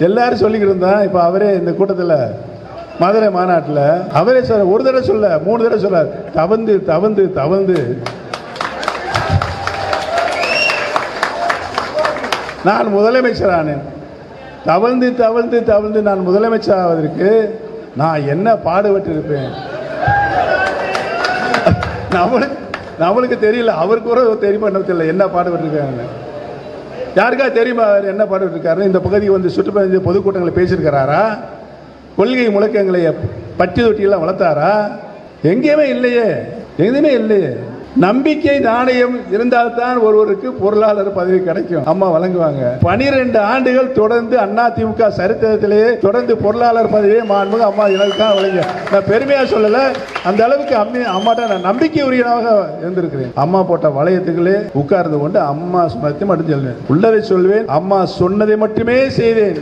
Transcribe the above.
எல்லாரும் சொல்லிக்கிட்டு இருந்தா. இப்ப அவரே இந்த கூட்டத்தில் மதுரை மாநாட்டில் அவரே சொல்ல, ஒரு தடவை சொல்ல 3 தடவை சொல்ல, தவந்து தவந்து தவந்து நான் முதலமைச்சரானேன். தவழ்ந்து தவழ்ந்து தவழ்ந்து நான் முதலமைச்சர் ஆவதற்கு நான் என்ன பாடுபட்டு இருப்பேன். நம்மளுக்கு தெரியல, அவருக்கு கூட தெரியுமா என்ன தெரியல என்ன பாடுபட்டு இருக்காங்க. யாருக்கா தெரியுமா அவர் என்ன பாடுபட்டு இருக்காரு? இந்த பகுதிக்கு வந்து சுற்றுப்பயண பொதுக்கூட்டங்களை பேசியிருக்கிறாரா? கொள்கை முழக்கங்களை பட்டி தொட்டியெல்லாம் வளர்த்தாரா? எங்கேயுமே இல்லையே, எதுவுமே இல்லையே. நம்பிக்கை நாணயம் இருந்தால்தான் ஒருவருக்கு பொருளாளர் பதவி கிடைக்கும். அம்மா வழங்குவாங்க. 12 ஆண்டுகள் தொடர்ந்து அதிமுக சரித்திரத்திலேயே தொடர்ந்து பொருளாளர் பதவியை மாண்புமிகு அம்மா எனக்குதான் வழங்க. நான் பெருமையா சொல்லல, அந்த அளவுக்கு அம்மாட்ட நான் நம்பிக்கை உரியனாக இருந்திருக்கிறேன். அம்மா போட்ட வளையத்துக்களே உட்கார்ந்து கொண்டு அம்மா மட்டும் சொல்வேன், உள்ளதை சொல்வேன், அம்மா சொன்னதை மட்டுமே செய்தேன்.